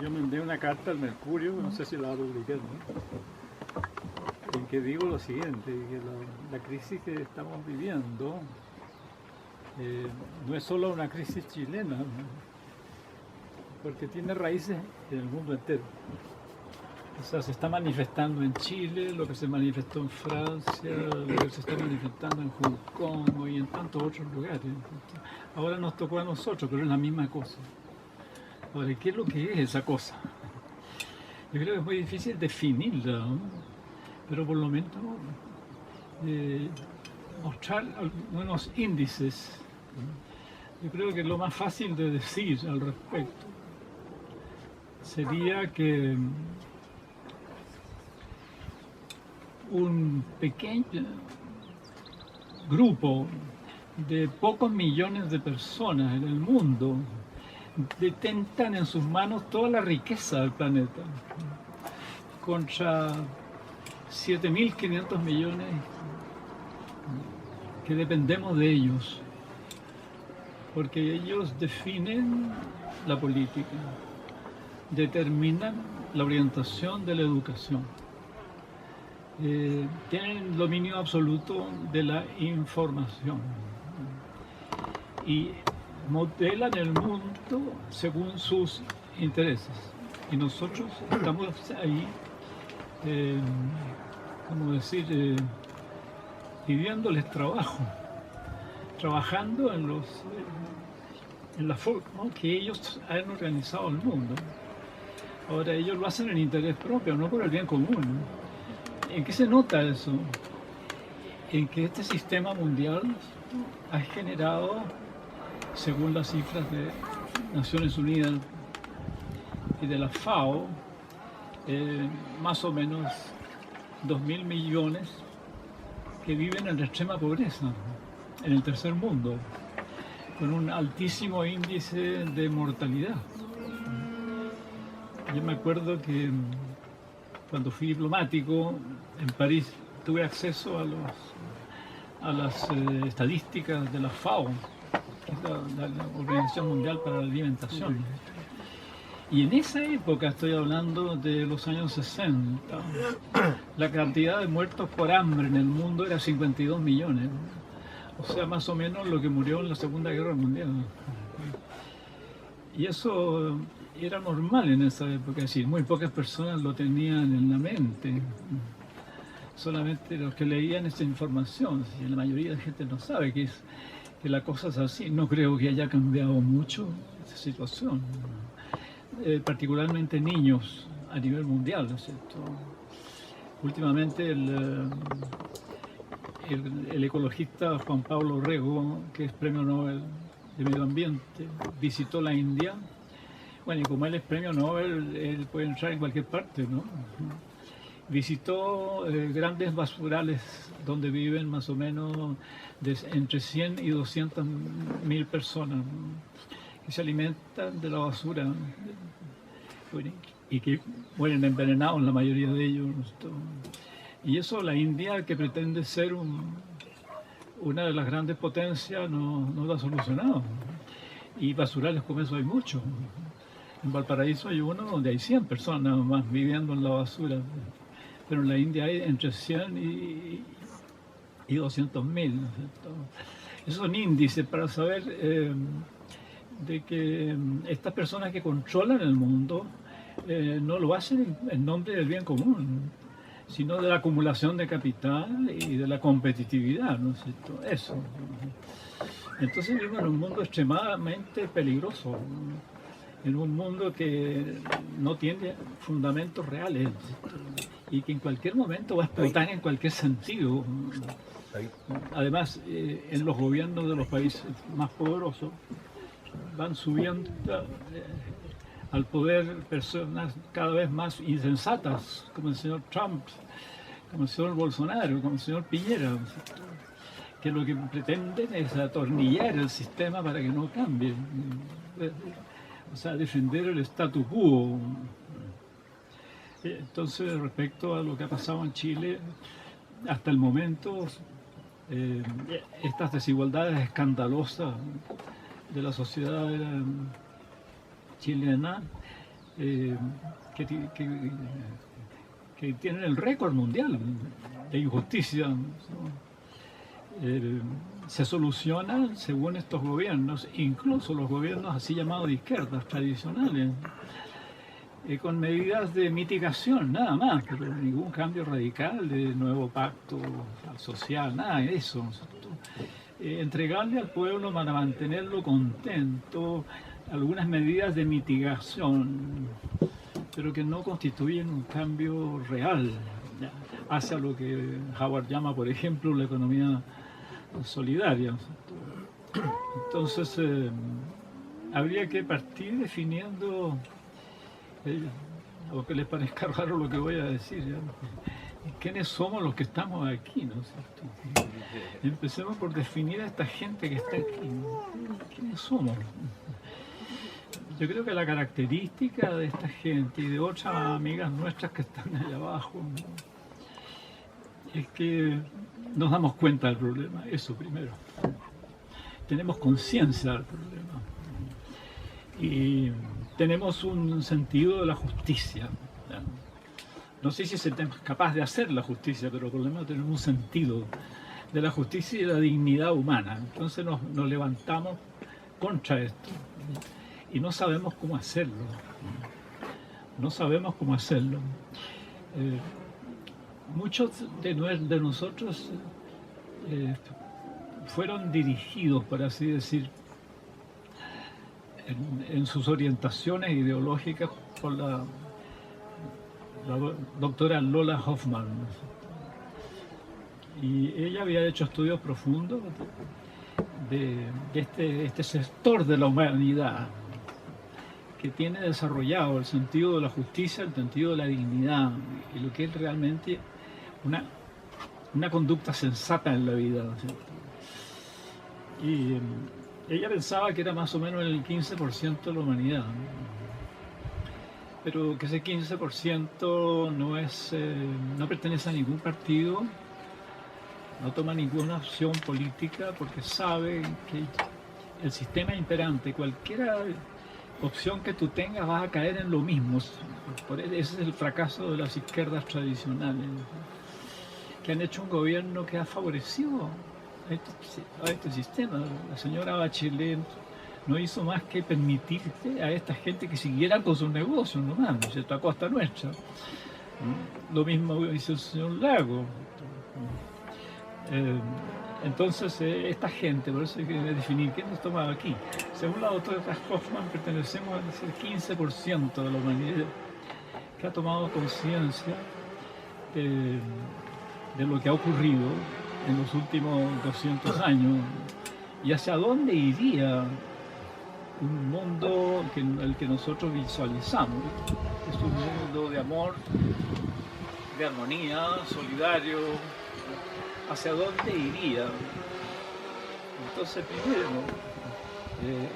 Yo mandé una carta al Mercurio, no sé si la publiqué, ¿no? En que digo lo siguiente, que la crisis que estamos viviendo no es solo una crisis chilena, ¿no? Porque tiene raíces en el mundo entero. O sea, se está manifestando en Chile, lo que se manifestó en Francia, lo que se está manifestando en Hong Kong y en tantos otros lugares. Ahora nos tocó a nosotros, pero es la misma cosa. Ahora, ¿qué es lo que es esa cosa? Yo creo que es muy difícil definirla, ¿no? Pero por lo menos mostrar algunos índices. Yo creo que lo más fácil de decir al respecto sería que un pequeño grupo de pocos millones de personas en el mundo detentan en sus manos toda la riqueza del planeta contra 7.500 millones que dependemos de ellos, porque ellos definen la política, determinan la orientación de la educación, tienen dominio absoluto de la información y modelan el mundo según sus intereses. Y nosotros estamos ahí, como decir, pidiéndoles trabajo, trabajando en la forma que ellos han organizado el mundo. Ahora ellos lo hacen en interés propio, no por el bien común. ¿En qué se nota eso? En que este sistema mundial ha generado, según las cifras de Naciones Unidas y de la FAO, más o menos 2.000 millones que viven en la extrema pobreza, en el tercer mundo, con un altísimo índice de mortalidad. Yo me acuerdo que cuando fui diplomático en París tuve acceso a las estadísticas de la FAO, que es la Organización Mundial para la Alimentación. Y en esa época, estoy hablando de los años 60, la cantidad de muertos por hambre en el mundo era 52 millones. O sea, más o menos lo que murió en la Segunda Guerra Mundial. Y eso era normal en esa época, es decir, muy pocas personas lo tenían en la mente. Solamente los que leían esa información, y la mayoría de la gente no sabe que la cosa es así. No creo que haya cambiado mucho esa situación. Particularmente niños a nivel mundial, ¿no es cierto? Últimamente el ecologista Juan Pablo Orrego, que es premio Nobel de Medio Ambiente, visitó la India. Bueno, y como él es premio Nobel, él puede entrar en cualquier parte, ¿no? Visitó grandes basurales donde viven más o menos entre 100 y 200 mil personas que se alimentan de la basura y que mueren envenenados la mayoría de ellos. Y eso la India, que pretende ser una de las grandes potencias, no lo ha solucionado. Y basurales como eso hay muchos. En Valparaíso hay uno donde hay 100 personas más viviendo en la basura. Pero en la India hay entre 100 y 200 mil. ¿No? Esos son índices para saber de que estas personas que controlan el mundo no lo hacen en nombre del bien común, sino de la acumulación de capital y de la competitividad, ¿no es cierto? Eso. Entonces vivimos en un mundo extremadamente peligroso, en un mundo que no tiene fundamentos reales y que en cualquier momento va a explotar en cualquier sentido. Además, en los gobiernos de los países más poderosos van subiendo al poder personas cada vez más insensatas, como el señor Trump, como el señor Bolsonaro, como el señor Piñera, que lo que pretenden es atornillar el sistema para que no cambie, o sea, defender el statu quo. Entonces, respecto a lo que ha pasado en Chile, hasta el momento, estas desigualdades escandalosas de la sociedad chilena eh, que, que tienen el récord mundial de injusticia, ¿no? Se solucionan según estos gobiernos, incluso los gobiernos así llamados de izquierdas tradicionales, con medidas de mitigación, nada más, pero ningún cambio radical de nuevo pacto social, nada de eso. Entregarle al pueblo para mantenerlo contento algunas medidas de mitigación, pero que no constituyen un cambio real hacia lo que Howard llama, por ejemplo, la economía solidaria. Entonces, habría que partir definiendo, aunque les parezca raro lo que voy a decir, ¿ya? ¿Quiénes somos los que estamos aquí? ¿No es cierto? Empecemos por definir a esta gente que está aquí, ¿no? ¿Quiénes somos? Yo creo que la característica de esta gente y de otras amigas nuestras que están allá abajo, ¿no?, es que nos damos cuenta del problema, eso primero. Tenemos conciencia del problema y tenemos un sentido de la justicia, ¿no? No sé si somos capaces de hacer la justicia, pero por lo menos tenemos un sentido de la justicia y de la dignidad humana. Entonces nos levantamos contra esto y no sabemos cómo hacerlo. No sabemos cómo hacerlo. Muchos de nosotros fueron dirigidos, por así decir, en sus orientaciones ideológicas por la doctora Lola Hoffman. Y ella había hecho estudios profundos de este sector de la humanidad que tiene desarrollado el sentido de la justicia, el sentido de la dignidad y lo que es realmente una conducta sensata en la vida, ¿no es cierto? Y ella pensaba que era más o menos el 15% de la humanidad, ¿no? Pero que ese 15% no pertenece a ningún partido, no toma ninguna opción política porque sabe que el sistema imperante, cualquier opción que tú tengas, vas a caer en lo mismo. Ese es el fracaso de las izquierdas tradicionales, que han hecho un gobierno que ha favorecido a este sistema. La señora Bachelet no hizo más que permitir a esta gente que siguiera con sus negocios nomás, ¿no es cierto?, a costa nuestra. Lo mismo hizo el señor Lago. Entonces, esta gente, por eso hay que definir quién nos toma aquí. Según la doctora Hoffman, pertenecemos al 15% de la humanidad que ha tomado conciencia de lo que ha ocurrido en los últimos 200 años y hacia dónde iría un mundo el que nosotros visualizamos. Es un mundo de amor, de armonía, solidario. ¿Hacia dónde iría? Entonces, primero,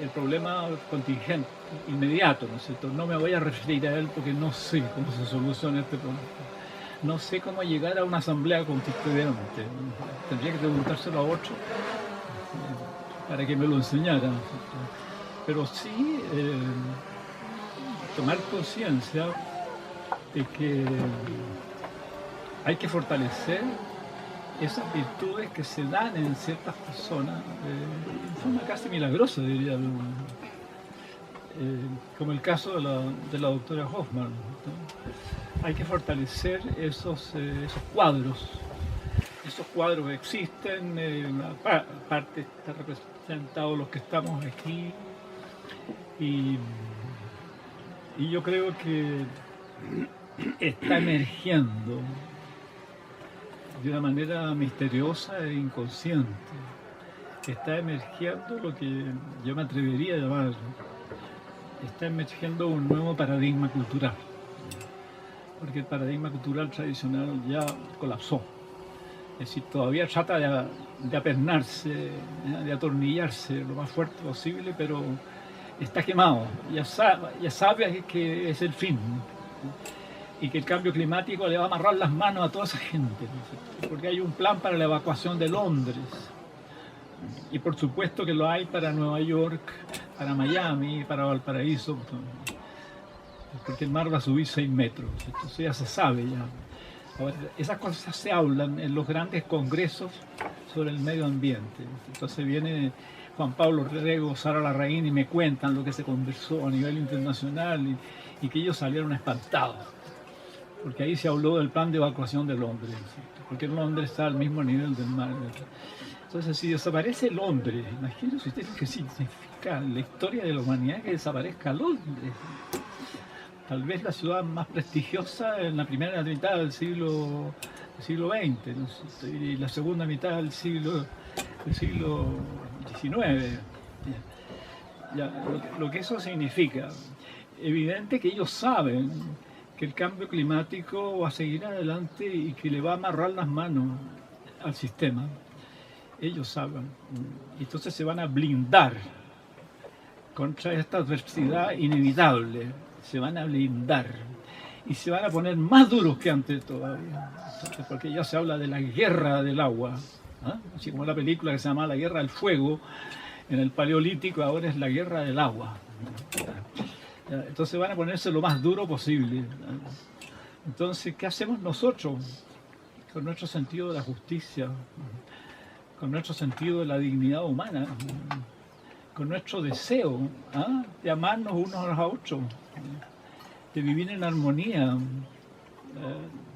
el problema contingente, inmediato, ¿no es cierto? No me voy a referir a él porque no sé cómo se soluciona este problema. No sé cómo llegar a una asamblea constituyente. Tendría que preguntárselo a otro para que me lo enseñara, ¿no es cierto? Pero sí tomar conciencia de que hay que fortalecer esas virtudes que se dan en ciertas personas de forma casi milagrosa, diría, como el caso de la doctora Hoffman, ¿no? Hay que fortalecer esos cuadros. Esos cuadros existen, parte está representados los que estamos aquí, y yo creo que está emergiendo de una manera misteriosa e inconsciente. Está emergiendo lo que yo me atrevería a llamar, está emergiendo un nuevo paradigma cultural, porque el paradigma cultural tradicional ya colapsó. Es decir, todavía trata de apernarse, de atornillarse lo más fuerte posible, pero está quemado. Ya sabe que es el fin, y que el cambio climático le va a amarrar las manos a toda esa gente, ¿no? Porque hay un plan para la evacuación de Londres, y por supuesto que lo hay para Nueva York, para Miami, para Valparaíso. porque el mar va a subir 6 metros, entonces ya se sabe ya. Ahora, esas cosas se hablan en los grandes congresos sobre el medio ambiente. Entonces viene Juan Pablo Rego, Sara Larraín y me cuentan lo que se conversó a nivel internacional y que ellos salieron espantados, porque ahí se habló del plan de evacuación de Londres, ¿cierto? Porque Londres está al mismo nivel del mar. Entonces, si desaparece Londres, imagínense ustedes qué significa la historia de la humanidad que desaparezca Londres. Tal vez la ciudad más prestigiosa en la primera mitad del siglo XX, ¿no? Y la segunda mitad del siglo XIX. Lo que eso significa, evidente que ellos saben que el cambio climático va a seguir adelante y que le va a amarrar las manos al sistema. Ellos saben. Entonces se van a blindar contra esta adversidad inevitable. Se van a blindar y se van a poner más duros que antes todavía. Entonces, porque ya se habla de la guerra del agua, ¿eh? Así como la película que se llama La Guerra del Fuego, en el Paleolítico ahora es la guerra del agua. Entonces van a ponerse lo más duro posible. Entonces, ¿qué hacemos nosotros con nuestro sentido de la justicia, con nuestro sentido de la dignidad humana, con nuestro deseo de amarnos unos a otros, de vivir en armonía,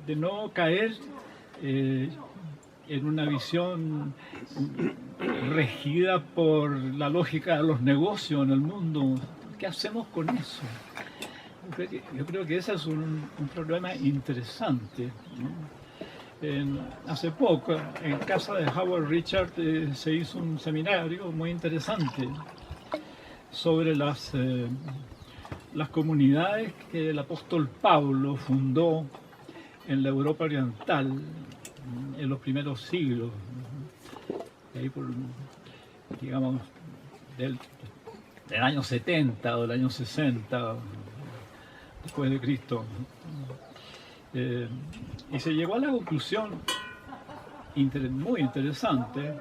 de no caer en una visión regida por la lógica de los negocios en el mundo? ¿Qué hacemos con eso? Yo creo que ese es un problema interesante, ¿no? Hace poco, en casa de Howard Richard, se hizo un seminario muy interesante sobre las comunidades que el apóstol Pablo fundó en la Europa oriental en los primeros siglos, ahí por, digamos, del año 70 o del año 60 después de Cristo. Y se llegó a la conclusión muy interesante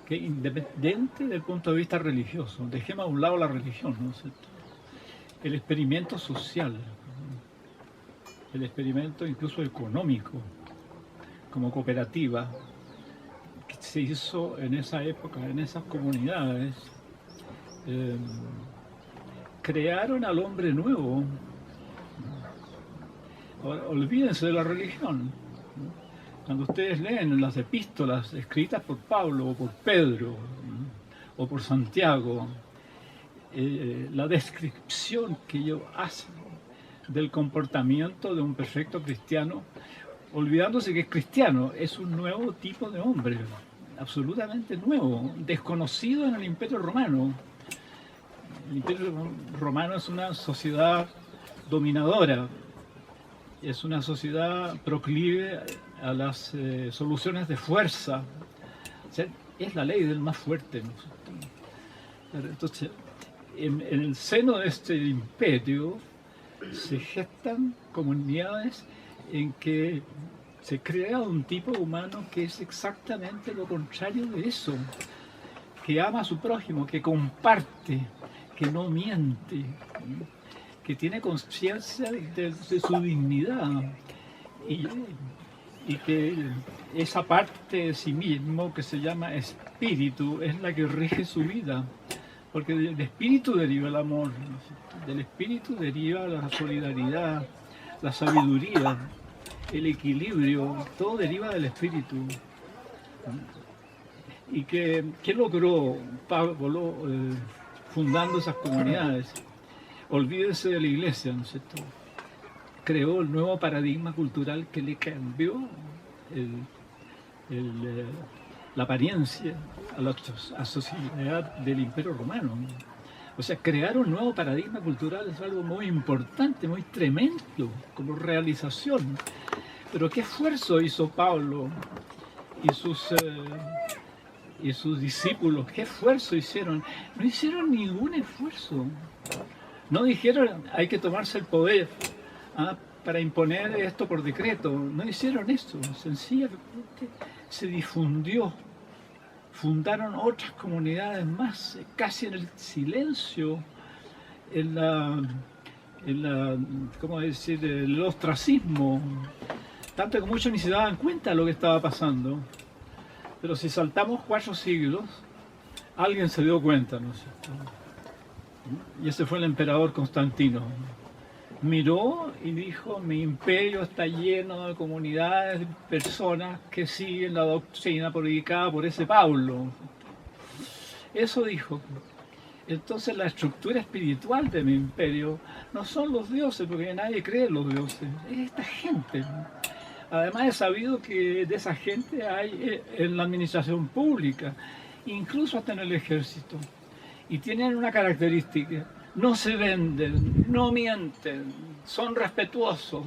que, independiente del punto de vista religioso, dejemos a un lado la religión, ¿no es cierto?, el experimento social, el experimento incluso económico, como cooperativa, que se hizo en esa época, en esas comunidades, crearon al hombre nuevo. Ahora, olvídense de la religión. Cuando ustedes leen las epístolas escritas por Pablo o por Pedro o por Santiago, la descripción que ellos hacen del comportamiento de un perfecto cristiano, olvidándose que es cristiano, es un nuevo tipo de hombre, absolutamente nuevo, desconocido en el Imperio Romano. El Imperio Romano es una sociedad dominadora, es una sociedad proclive a las soluciones de fuerza. O sea, es la ley del más fuerte, ¿no? Entonces, en el seno de este imperio se gestan comunidades en que se crea un tipo humano que es exactamente lo contrario de eso, que ama a su prójimo, que comparte, que no miente, que tiene conciencia de su dignidad y que esa parte de sí mismo que se llama espíritu es la que rige su vida, porque del espíritu deriva el amor, del espíritu deriva la solidaridad, la sabiduría, el equilibrio, todo deriva del espíritu. ¿Y qué logró Pablo fundando esas comunidades? Olvídense de la iglesia, ¿no es cierto? Creó el nuevo paradigma cultural que le cambió la apariencia a la sociedad del Imperio Romano. O sea, crear un nuevo paradigma cultural es algo muy importante, muy tremendo como realización. Pero ¿qué esfuerzo hizo Pablo y sus discípulos? ¿Qué esfuerzo hicieron? No hicieron ningún esfuerzo. No dijeron hay que tomarse el poder para imponer esto por decreto. No hicieron eso. Sencillamente se difundió. Fundaron otras comunidades más, casi en el silencio, en ¿cómo decir?, el ostracismo, tanto que muchos ni se daban cuenta de lo que estaba pasando. Pero si saltamos 4 siglos, alguien se dio cuenta, ¿no es cierto? Y ese fue el emperador Constantino. Miró y dijo: mi imperio está lleno de comunidades, de personas que siguen la doctrina predicada por ese Pablo. Eso dijo. Entonces la estructura espiritual de mi imperio no son los dioses, porque nadie cree en los dioses, es esta gente. Además he sabido que de esa gente hay en la administración pública, incluso hasta en el ejército. Y tienen una característica: no se venden, no mienten, son respetuosos.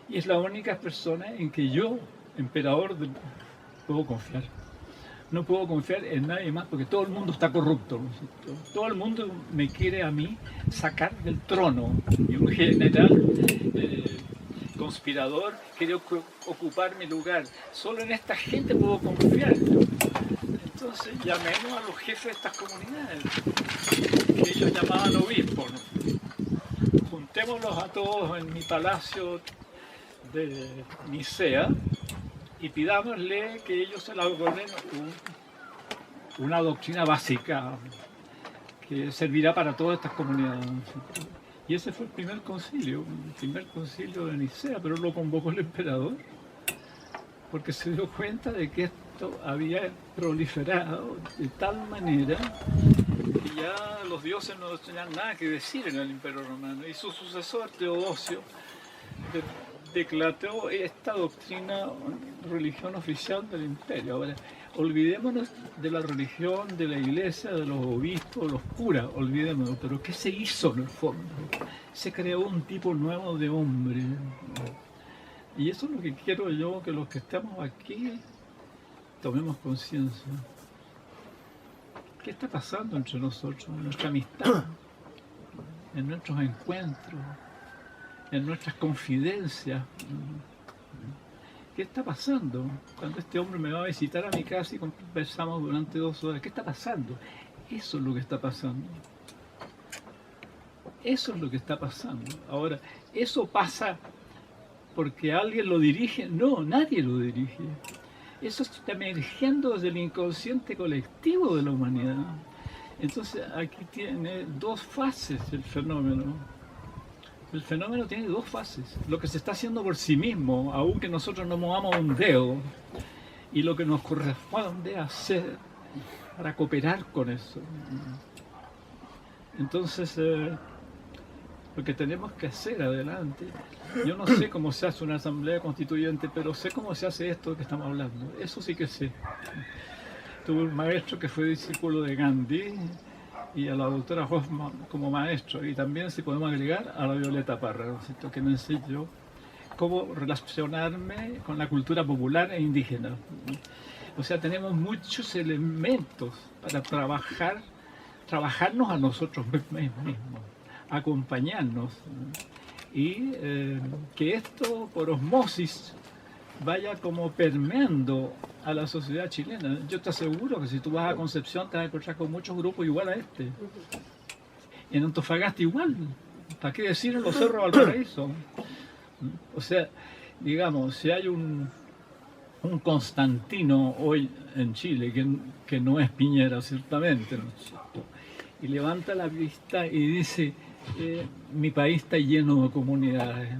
Y es la única persona en que yo, emperador, puedo confiar. No puedo confiar en nadie más porque todo el mundo está corrupto, ¿no es cierto? Todo el mundo me quiere a mí sacar del trono. Y un general conspirador quiere ocupar mi lugar. Solo en esta gente puedo confiar. Entonces llamemos a los jefes de estas comunidades, que ellos llamaban obispos, ¿no? Juntémoslos a todos en mi palacio de Nicea y pidámosle que ellos se elaboren una doctrina básica que servirá para todas estas comunidades, ¿no? Y ese fue el primer concilio de Nicea, pero lo convocó el emperador porque se dio cuenta de que esto había proliferado de tal manera que ya los dioses no tenían nada que decir en el Imperio Romano, y su sucesor Teodosio declaró esta doctrina religión oficial del imperio. Ahora, olvidémonos de la religión, de la iglesia, de los obispos, los curas, olvidémonos. Pero ¿qué se hizo en el fondo? Se creó un tipo nuevo de hombre. Y eso es lo que quiero yo, que los que estamos aquí tomemos conciencia. ¿Qué está pasando entre nosotros, en nuestra amistad, en nuestros encuentros, en nuestras confidencias? ¿Qué está pasando? Cuando este hombre me va a visitar a mi casa y conversamos durante 2 horas, ¿qué está pasando? Eso es lo que está pasando. Eso es lo que está pasando. Ahora, ¿eso pasa porque alguien lo dirige? No, nadie lo dirige. Eso está emergiendo desde el inconsciente colectivo de la humanidad. Entonces, aquí tiene 2 fases el fenómeno. El fenómeno tiene 2 fases. Lo que se está haciendo por sí mismo, aunque nosotros no movamos un dedo, y lo que nos corresponde hacer para cooperar con eso. Entonces, lo que tenemos que hacer adelante, yo no sé cómo se hace una asamblea constituyente, pero sé cómo se hace esto que estamos hablando. Eso sí que sé. Tuve un maestro que fue discípulo de Gandhi, y a la doctora Hoffman como maestro, y también, si podemos agregar, a la Violeta Parra, ¿no es cierto?, que me enseñó cómo relacionarme con la cultura popular e indígena. O sea, tenemos muchos elementos para trabajarnos a nosotros mismos, acompañarnos, y que esto por osmosis vaya como permeando a la sociedad chilena. Yo te aseguro que si tú vas a Concepción te vas a encontrar con muchos grupos igual a este. En Antofagasta igual. ¿Para qué decir en los Cerros Valparaíso? O sea, digamos, si hay un Constantino hoy en Chile, que no es Piñera ciertamente, ¿no es cierto?, y levanta la vista y dice, mi país está lleno de comunidades.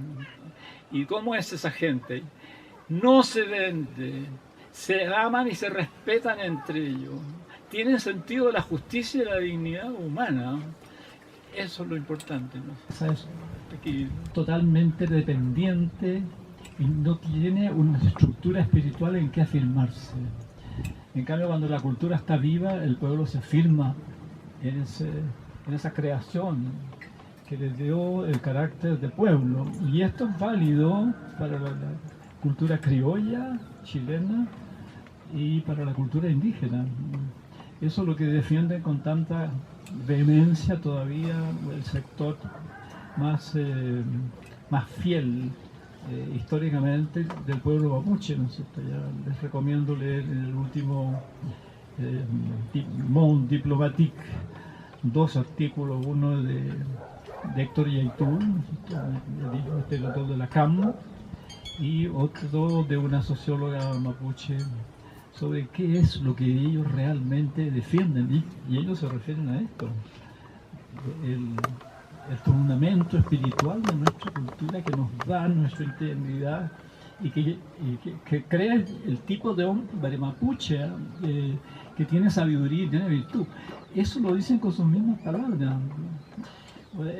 ¿Y cómo es esa gente? No se vende, se aman y se respetan entre ellos, tienen sentido de la justicia y de la dignidad humana. Eso es lo importante, ¿no? Es totalmente dependiente y no tiene una estructura espiritual en que afirmarse. En cambio, cuando la cultura está viva, el pueblo se afirma en esa creación que le dio el carácter de pueblo. Y esto es válido para la cultura criolla, chilena, y para la cultura indígena. Eso es lo que defiende con tanta vehemencia todavía el sector más fiel históricamente del pueblo mapuche, ¿no es cierto? Ya les recomiendo leer el último Monde Diplomatique, 2 artículos, uno de de Héctor Yaitul, el autor de la CAM, y otro de una socióloga mapuche, sobre qué es lo que ellos realmente defienden, y ellos se refieren a esto, el fundamento espiritual de nuestra cultura que nos da nuestra integridad y que crea el tipo de hombre mapuche que tiene sabiduría y tiene virtud. Eso lo dicen con sus mismas palabras.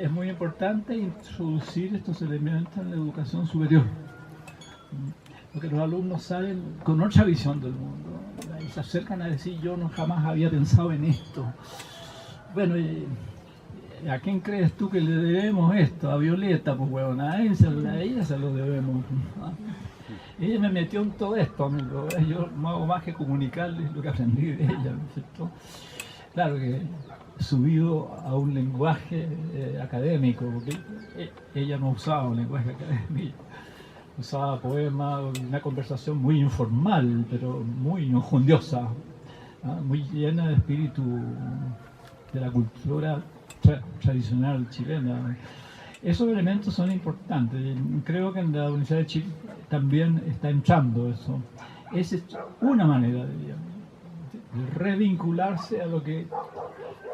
Es muy importante introducir estos elementos en la educación superior, porque los alumnos salen con otra visión del mundo y se acercan a decir: yo no jamás había pensado en esto. Bueno, ¿a quién crees tú que le debemos esto? A Violeta, pues huevón, a ella se lo debemos. Ella me metió en todo esto, amigo. Yo no hago más que comunicarles lo que aprendí de ella, ¿no es cierto? Claro que subido a un lenguaje académico, porque ella no usaba un lenguaje académico, usaba poemas, una conversación muy informal, pero muy enjundiosa, muy llena de espíritu de la cultura tradicional chilena. Esos elementos son importantes. Creo que en la Universidad de Chile también está entrando eso. Esa es una manera de revincularse a lo que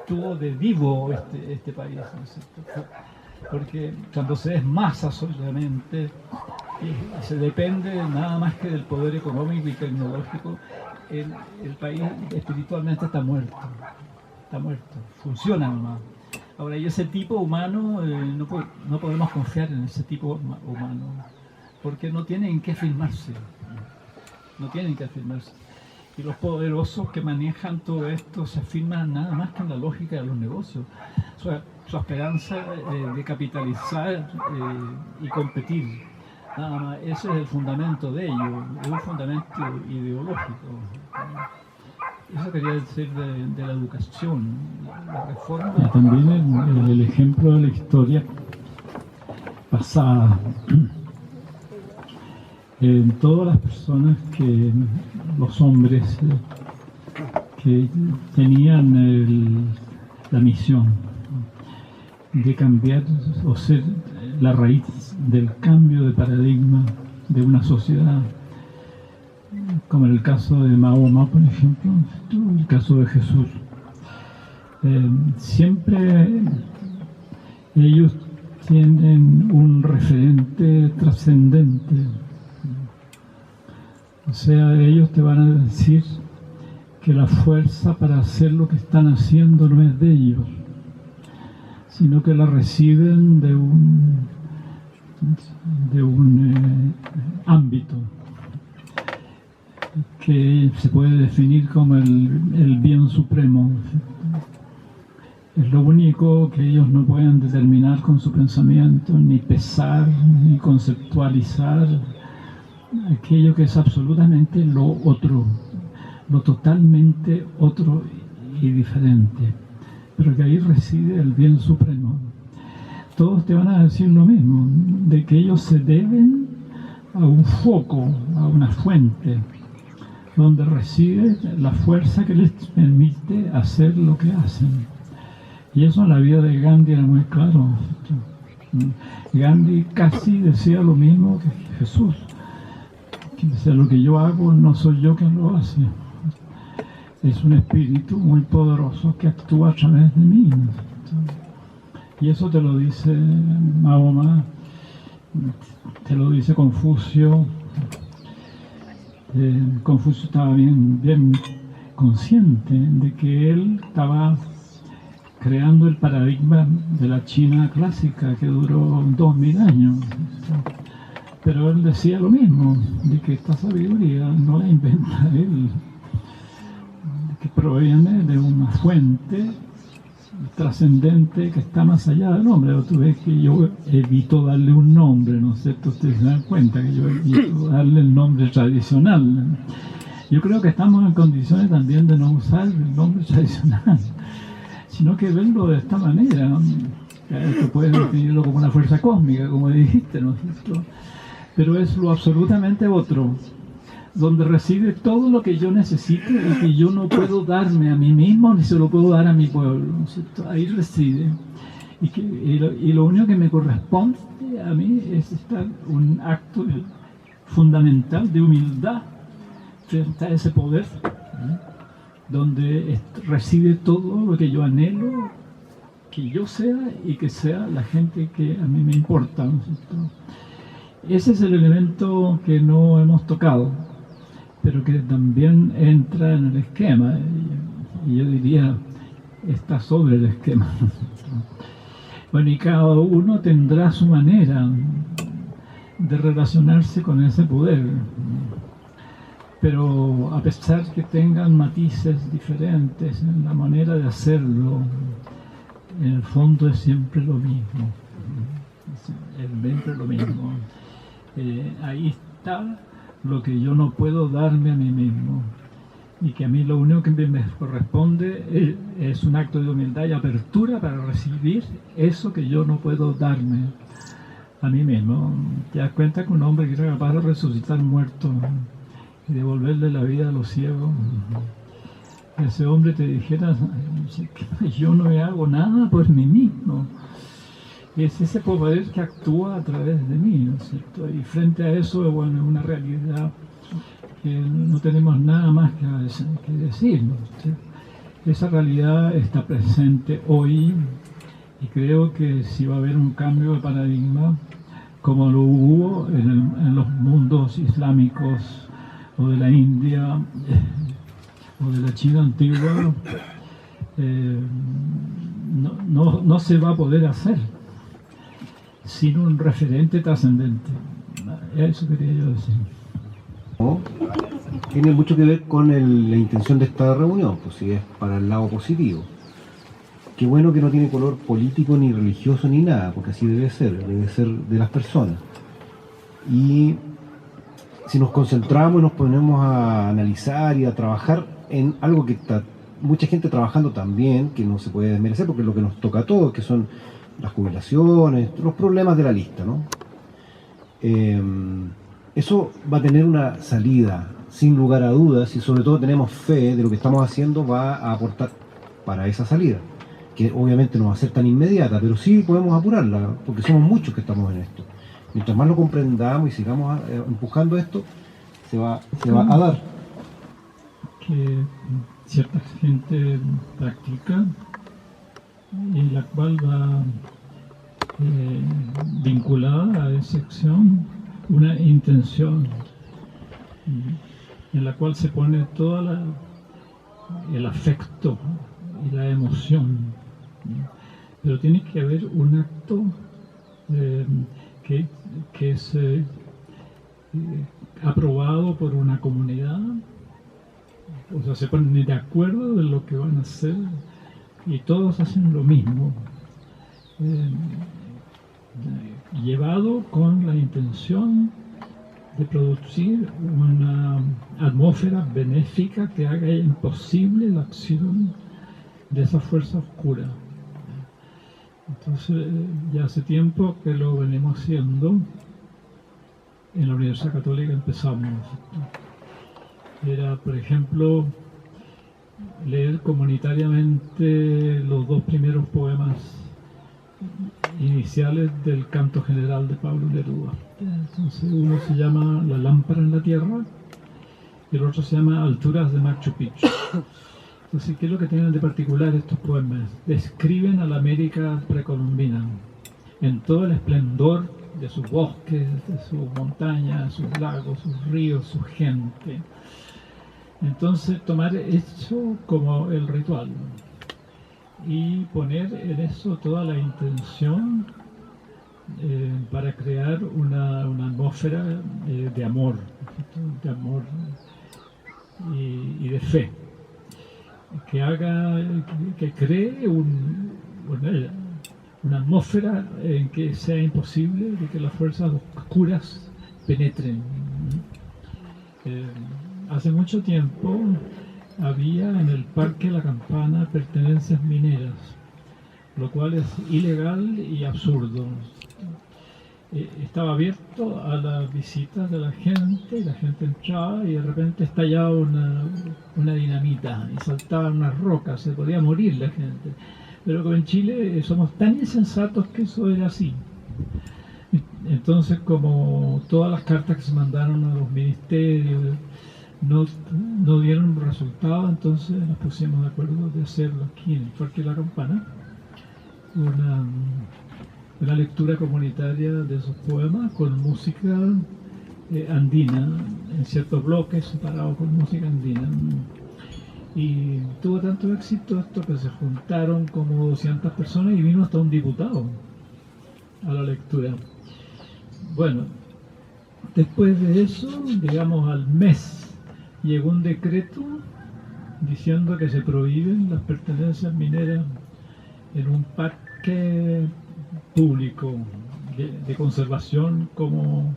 tuvo de vivo este país, ¿no es cierto? Porque cuando se desmasa solamente, se depende nada más que del poder económico y tecnológico, el país espiritualmente está muerto, funciona nomás. Ahora, y ese tipo humano, no podemos confiar en ese tipo humano, porque no tienen que afirmarse, Y los poderosos que manejan todo esto se afirman nada más que en la lógica de los negocios. Su esperanza de capitalizar y competir, nada más. Ese es el fundamento de ello, es un fundamento ideológico. Eso quería decir de la educación, la reforma. Y también el ejemplo de la historia pasada. En todas las personas los hombres que tenían la misión de cambiar o ser la raíz del cambio de paradigma de una sociedad, como en el caso de Mahoma, por ejemplo, el caso de Jesús. Siempre ellos tienen un referente trascendente. O sea, ellos te van a decir que la fuerza para hacer lo que están haciendo no es de ellos, sino que la reciben de un ámbito que se puede definir como el bien supremo. Es lo único que ellos no pueden determinar con su pensamiento, ni pesar, ni conceptualizar, aquello que es absolutamente lo otro, lo totalmente otro y diferente, pero que ahí reside el bien supremo. Todos te van a decir lo mismo, de que ellos se deben a un foco, a una fuente, donde reside la fuerza que les permite hacer lo que hacen. Y eso en la vida de Gandhi era muy claro. Gandhi casi decía lo mismo que Jesús. O sea, lo que yo hago no soy yo quien lo hace. Es un espíritu muy poderoso que actúa a través de mí. Y eso te lo dice Mahoma, te lo dice Confucio. Confucio estaba bien consciente de que él estaba creando el paradigma de la China clásica que duró 2000 años. Pero él decía lo mismo, de que esta sabiduría no la inventa él, que proviene de una fuente trascendente que está más allá del hombre. Tú ves que yo evito darle un nombre, ¿no es cierto? Ustedes se dan cuenta que yo evito darle el nombre tradicional. Yo creo que estamos en condiciones también de no usar el nombre tradicional, sino que verlo de esta manera, ¿no? Que puedes definirlo como una fuerza cósmica, como dijiste, ¿no es cierto? Pero es lo absolutamente otro, donde reside todo lo que yo necesito y que yo no puedo darme a mí mismo ni se lo puedo dar a mi pueblo, ¿no es cierto? Ahí reside. y lo único que me corresponde a mí es estar un acto fundamental de humildad frente a ese poder, ¿no? Donde recibe todo lo que yo anhelo que yo sea y que sea la gente que a mí me importa, ¿no? Ese es el elemento que no hemos tocado, pero que también entra en el esquema, y yo diría está sobre el esquema. Bueno, y cada uno tendrá su manera de relacionarse con ese poder, pero a pesar que tengan matices diferentes en la manera de hacerlo, en el fondo es siempre lo mismo, es siempre lo mismo. Ahí está lo que yo no puedo darme a mí mismo, y que a mí lo único que me corresponde es un acto de humildad y apertura para recibir eso que yo no puedo darme a mí mismo. Te das cuenta que un hombre que era capaz de resucitar muertos y devolverle la vida a los ciegos, ese hombre te dijera, yo no hago nada por mí mismo. Es ese poder que actúa a través de mí, ¿no es cierto? Y frente a eso, bueno, es una realidad que no tenemos nada más que decir, ¿no? Esa realidad está presente hoy, y creo que si va a haber un cambio de paradigma, como lo hubo en los mundos islámicos, o de la India, o de la China antigua, no se va a poder hacer sin un referente trascendente. Eso quería yo decir. ¿No? Tiene mucho que ver con la intención de esta reunión, pues si es para el lado positivo. Qué bueno que no tiene color político ni religioso ni nada, porque así debe ser de las personas. Y si nos concentramos y nos ponemos a analizar y a trabajar en algo que está mucha gente trabajando también, que no se puede desmerecer porque es lo que nos toca a todos, que son las jubilaciones, los problemas de la lista, ¿no? Eso va a tener una salida, sin lugar a dudas, y sobre todo tenemos fe de lo que estamos haciendo va a aportar para esa salida, que obviamente no va a ser tan inmediata, pero sí podemos apurarla, porque somos muchos que estamos en esto. Mientras más lo comprendamos y sigamos empujando esto, se va a dar. Que cierta gente practica y la cual va vinculada a esa acción una intención en la cual se pone todo el afecto y la emoción, pero tiene que haber un acto que es aprobado por una comunidad, o sea, se ponen de acuerdo de lo que van a hacer y todos hacen lo mismo, llevado con la intención de producir una atmósfera benéfica que haga imposible la acción de esa fuerza oscura. Entonces, ya hace tiempo que lo venimos haciendo. En la Universidad Católica empezamos. Era, por ejemplo, leer comunitariamente los 2 primeros poemas iniciales del Canto General de Pablo Neruda. Entonces, uno se llama La lámpara en la tierra y el otro se llama Alturas de Machu Picchu. Entonces, ¿qué es lo que tienen de particular estos poemas? Describen a la América precolombina en todo el esplendor de sus bosques, de sus montañas, sus lagos, sus ríos, su gente. Entonces, tomar eso como el ritual y poner en eso toda la intención para crear una atmósfera de amor y de fe, que cree una atmósfera en que sea imposible de que las fuerzas oscuras penetren. Hace mucho tiempo había en el Parque La Campana pertenencias mineras, lo cual es ilegal y absurdo. Estaba abierto a las visitas de la gente, y la gente entraba y de repente estallaba una dinamita y saltaban unas rocas, se podía morir la gente. pero como en Chile somos tan insensatos que eso era así. Entonces, como todas las cartas que se mandaron a los ministerios no dieron resultado, entonces nos pusimos de acuerdo de hacerlo aquí en el Parque de la Campana, una lectura comunitaria de esos poemas con música andina, en ciertos bloques separados con música andina. Y tuvo tanto éxito esto que se juntaron como 200 personas y vino hasta un diputado a la lectura. Bueno, después de eso, digamos al mes, llegó un decreto diciendo que se prohíben las pertenencias mineras en un parque público de conservación como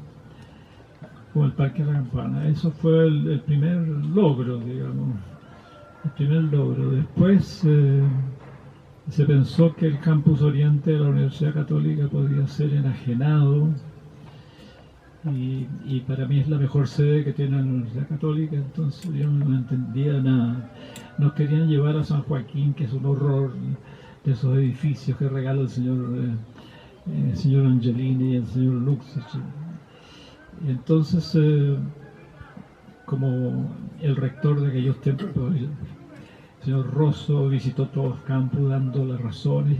el Parque de la Campana. Eso fue el primer logro, digamos. El primer logro. Después se pensó que el campus oriente de la Universidad Católica podía ser enajenado y para mí es la mejor sede que tiene la Universidad Católica, entonces yo no entendía nada. Nos querían llevar a San Joaquín, que es un horror de esos edificios que regala el señor Angelini y el señor Luxich. Entonces, como el rector de aquellos tiempos, el señor Rosso, visitó todos los campus dando las razones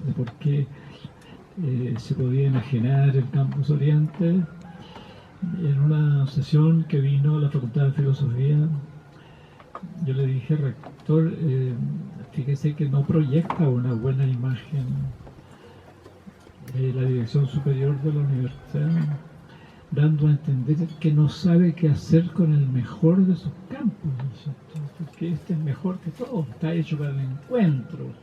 de por qué se podía enajenar el campus oriente. En una sesión que vino a la Facultad de Filosofía, yo le dije, rector, fíjese que no proyecta una buena imagen de la dirección superior de la universidad, dando a entender que no sabe qué hacer con el mejor de sus campos, porque este es mejor que todo, está hecho para el encuentro.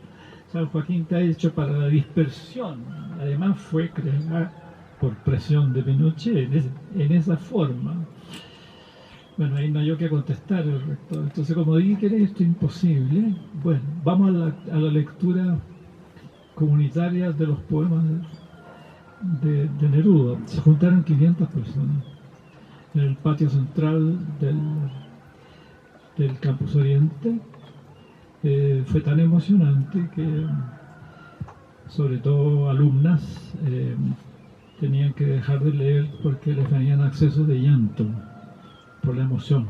San Joaquín está hecho para la dispersión, además fue creada por presión de Pinochet en esa forma. Bueno, ahí no hay que contestar el rector. Entonces, como dije que era esto imposible, bueno, vamos a la lectura comunitaria de los poemas de Neruda. Se juntaron 500 personas en el patio central del Campus Oriente. Fue tan emocionante que, sobre todo alumnas, tenían que dejar de leer porque les venían accesos de llanto por la emoción.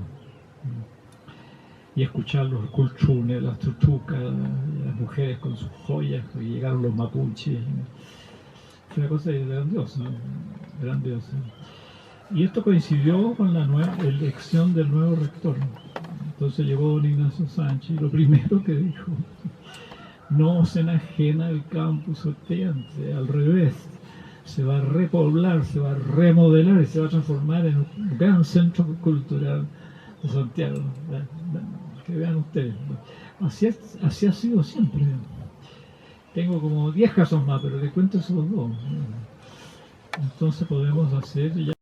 Y escuchar los culchunes, las tutucas, las mujeres con sus joyas, que llegaron los mapuches. Fue una cosa grandiosa, grandiosa. Y esto coincidió con la nueva elección del nuevo rector. Entonces llegó don Ignacio Sánchez y lo primero que dijo, no se enajena el campus oriente, al revés, se va a repoblar, se va a remodelar y se va a transformar en un gran centro cultural de Santiago. Que vean ustedes. Así ha sido siempre. Tengo como 10 casos más, pero les cuento esos dos. Entonces podemos hacer ya